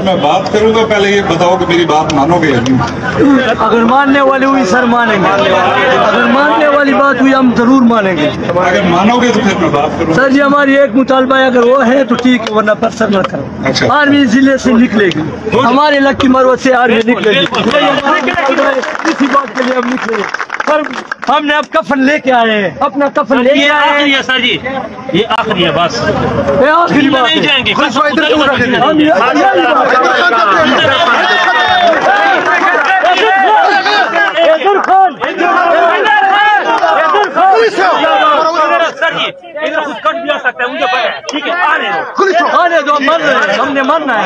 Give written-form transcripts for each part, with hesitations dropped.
मैं बात करूंगा, पहले ये बताओ कि मेरी बात मानोगे या नहीं? अगर मानने वाली हुई सर मानेंगे, अगर मानने वाली बात हुई हम जरूर मानेंगे। अगर मानोगे तो फिर मैं बात करूंगा। सर जी हमारी एक मुतालबा है, अगर वो है तो ठीक है, वरना पर सर न करो। अच्छा। आर्मी जिले से निकलेगी, हमारे लक्की मरवत से आर्मी निकलेगी, इसी बात के लिए हम निकलेंगे। सर हमने अब कफन लेके आए हैं, अपना कफन लेके आए हैं सर जी, ये आखिरी है बस, ये आखिरी बात नहीं जाएंगे। इधर कुछ कट भी आ सकता है, मुझे पता है। ठीक है, आने दो, मर रहे हैं, हमने मरना है।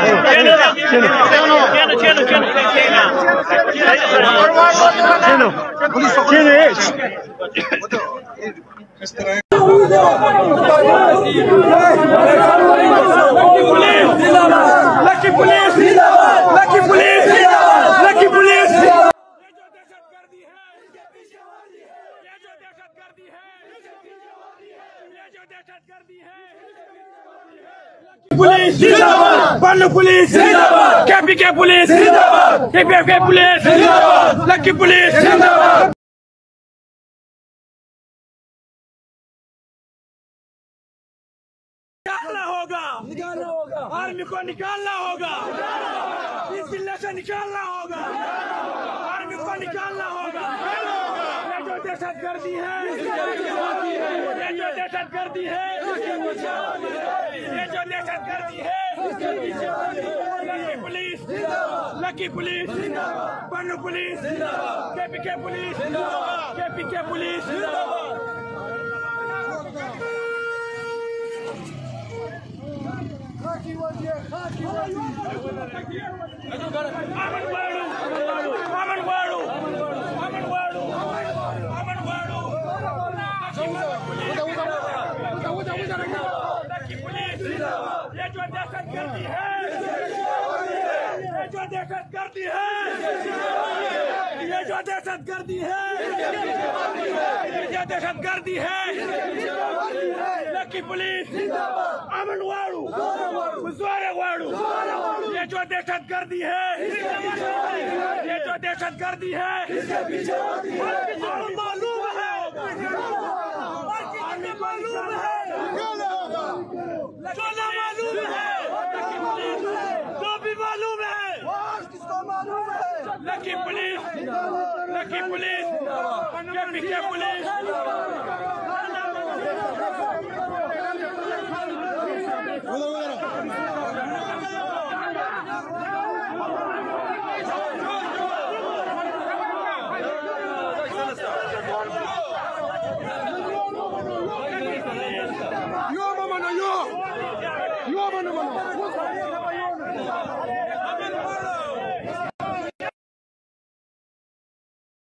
Lakki police, Lakki police, Lakki police. Police जिंदाबाद, बल्लू पुलिस जिंदाबाद, केपीके पुलिस जिंदाबाद, केपीके पुलिस जिंदाबाद, लकी पुलिस जिंदाबाद। निकालना होगा, आर्मी को निकालना होगा, इस जिले से निकालना होगा, आर्मी को निकालना होगा। ये जो दहशतगर्दी है, ये जो दहशतगर्दी है, ये जो दहशतगर्दी है। Lakki police, Lakki police, Bannu police, KPK police, KPK police. ये जो दहशतगर्दी है, ये जो दहशतगर्दी है, ये जो दहशतगर्दी है, ये दहशतगर्दी है। लकी पुलिस, अमन वाड़ू, गुजारे वाड़ू, ये जो दहशतगर्दी है, ये जो दहशतगर्दी है, मालूम है, मालूम है, जो ना मालूम है, जो भी मालूम है, किसको मालूम है। Lakki police, Lakki police. KPK police